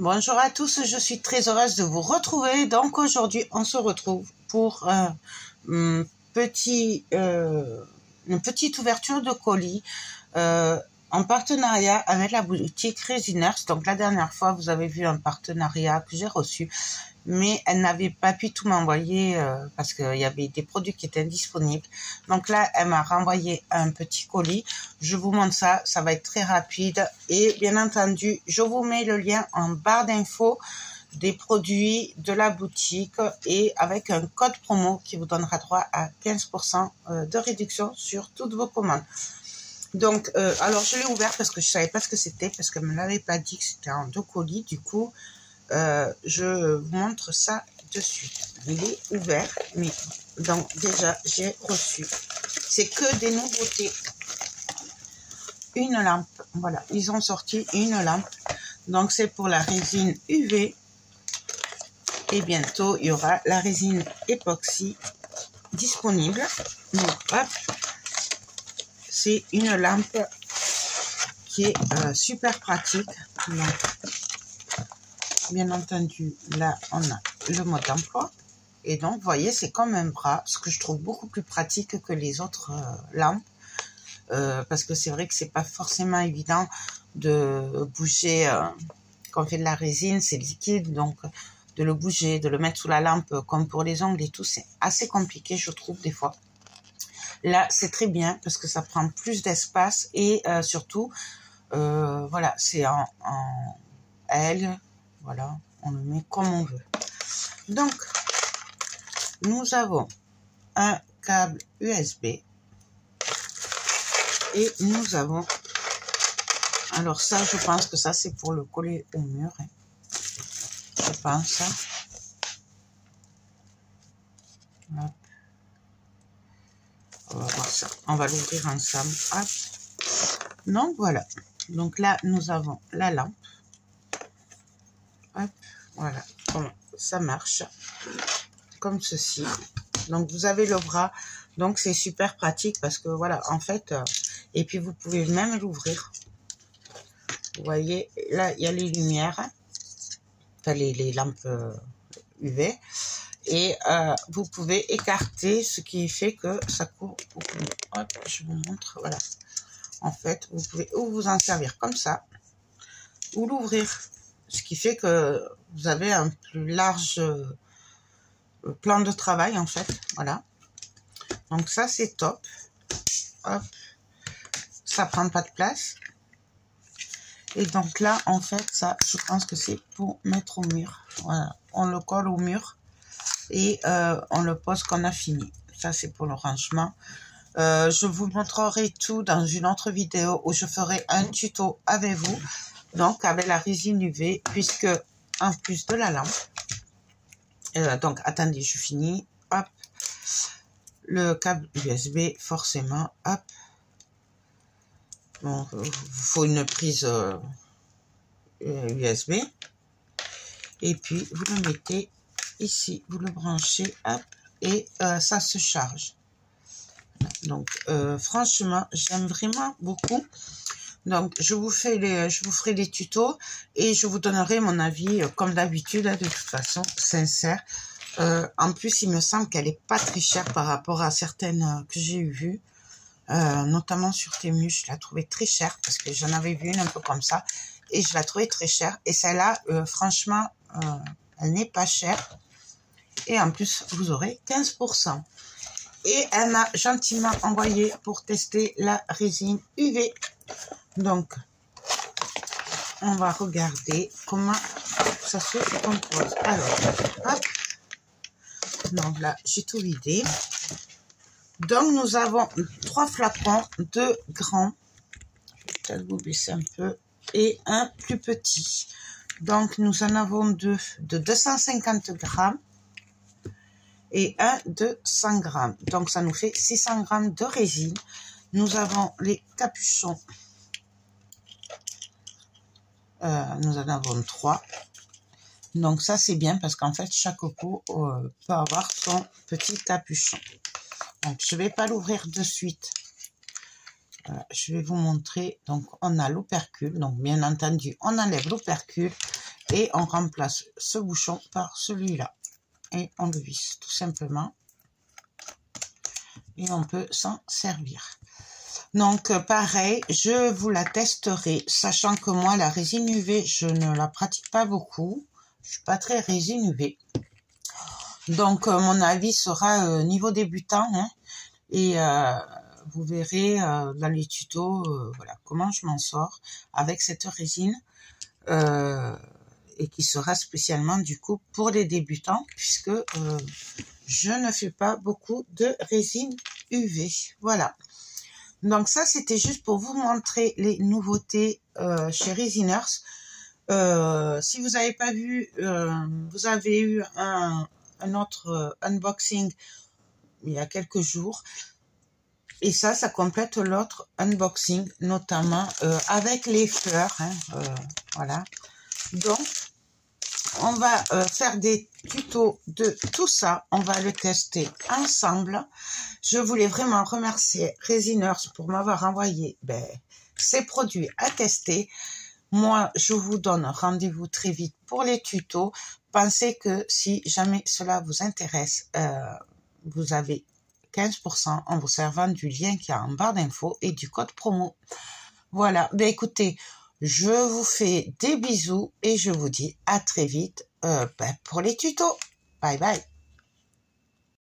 Bonjour à tous, je suis très heureuse de vous retrouver. Donc aujourd'hui, on se retrouve pour une petite ouverture de colis en partenariat avec la boutique Resiners. Donc la dernière fois, vous avez vu un partenariat que j'ai reçu, mais elle n'avait pas pu tout m'envoyer parce qu'il y avait des produits qui étaient indisponibles. Donc là, elle m'a renvoyé un petit colis. Je vous montre ça, ça va être très rapide. Et bien entendu, je vous mets le lien en barre d'infos des produits de la boutique et avec un code promo qui vous donnera droit à 15% de réduction sur toutes vos commandes. Donc, alors je l'ai ouvert parce que je savais pas ce que c'était, parce qu'elle me l'avait pas dit que c'était en 2 colis. Du coup, je vous montre ça de suite. Il est ouvert, mais donc déjà j'ai reçu. C'est que des nouveautés. Une lampe, voilà, ils ont sorti une lampe. Donc c'est pour la résine UV. Et bientôt il y aura la résine époxy disponible. Donc hop, c'est une lampe qui est super pratique. Donc, bien entendu, là, on a le mode d'emploi. Et donc, vous voyez, c'est comme un bras, ce que je trouve beaucoup plus pratique que les autres lampes. Parce que c'est vrai que c'est pas forcément évident de bouger. Quand on fait de la résine, c'est liquide. Donc, de le bouger, de le mettre sous la lampe, comme pour les ongles et tout, c'est assez compliqué, je trouve, des fois. Là, c'est très bien parce que ça prend plus d'espace et surtout, voilà, c'est en L. Voilà, on le met comme on veut. Donc, nous avons un câble USB et nous avons, alors ça, je pense que ça, c'est pour le coller au mur. Hein. Je pense. Hop. On va voir ça. On va l'ouvrir ensemble. Hop. Donc, voilà. Donc là, nous avons la lampe. Hop. Voilà. Comment ça marche. Comme ceci. Donc, vous avez le bras. Donc, c'est super pratique parce que, voilà, en fait, et puis, vous pouvez même l'ouvrir. Vous voyez, là, il y a les lumières. Enfin, les lampes UV. Et vous pouvez écarter, ce qui fait que ça court beaucoup. Hop, je vous montre, voilà. En fait, vous pouvez ou vous en servir comme ça, ou l'ouvrir. Ce qui fait que vous avez un plus large plan de travail, en fait. Voilà. Donc ça, c'est top. Hop. Ça prend pas de place. Et donc là, en fait, ça, je pense que c'est pour mettre au mur. Voilà. On le colle au mur. Et on le pose quand on a fini. Ça, c'est pour le rangement. Je vous montrerai tout dans une autre vidéo où je ferai un tuto avec vous. Donc, avec la résine UV, puisque en plus de la lampe. Donc, attendez, je finis. Hop. Le câble USB, forcément. Hop. Bon, il faut une prise USB. Et puis, vous le mettez ici, vous le branchez, hop, et ça se charge. Donc, franchement, j'aime vraiment beaucoup. Donc, je vous ferai les tutos et je vous donnerai mon avis, comme d'habitude, de toute façon, sincère. En plus, il me semble qu'elle est pas très chère par rapport à certaines que j'ai vues, notamment sur Temu. Je la trouvais très chère parce que j'en avais vu une un peu comme ça et je la trouvais très chère. Et celle-là, franchement, elle n'est pas chère. Et en plus, vous aurez 15%. Et elle m'a gentiment envoyé pour tester la résine UV. Donc, on va regarder comment ça se compose. Alors, hop. Donc là, j'ai tout vidé. Donc, nous avons 3 flacons, 2 grands. Je vais peut-être vous baisser un peu. Et un plus petit. Donc, nous en avons 2 de 250 grammes. Et un de 100 grammes. Donc, ça nous fait 600 grammes de résine. Nous avons les capuchons. Nous en avons 3. Donc, ça, c'est bien parce qu'en fait, chaque pot peut avoir son petit capuchon. Donc, je ne vais pas l'ouvrir de suite. Je vais vous montrer. Donc, on a l'opercule. Donc, bien entendu, on enlève l'opercule. Et on remplace ce bouchon par celui-là. Et on le visse tout simplement. Et on peut s'en servir. Donc pareil, je vous la testerai, sachant que moi la résine UV, je ne la pratique pas beaucoup. Je suis pas très résine UV. Donc mon avis sera niveau débutant, hein, et vous verrez dans les tutos voilà, comment je m'en sors avec cette résine. Et qui sera spécialement du coup pour les débutants, puisque je ne fais pas beaucoup de résine UV. Voilà. Donc ça, c'était juste pour vous montrer les nouveautés chez Resiners. Si vous n'avez pas vu, vous avez eu un autre unboxing il y a quelques jours. Et ça complète l'autre unboxing, notamment avec les fleurs. Hein, voilà. Donc, on va faire des tutos de tout ça. On va le tester ensemble. Je voulais vraiment remercier Resiners pour m'avoir envoyé ces produits à tester. Moi, je vous donne rendez-vous très vite pour les tutos. Pensez que si jamais cela vous intéresse, vous avez 15% en vous servant du lien qu'il y a en barre d'infos et du code promo. Voilà. Écoutez, je vous fais des bisous et je vous dis à très vite pour les tutos. Bye bye.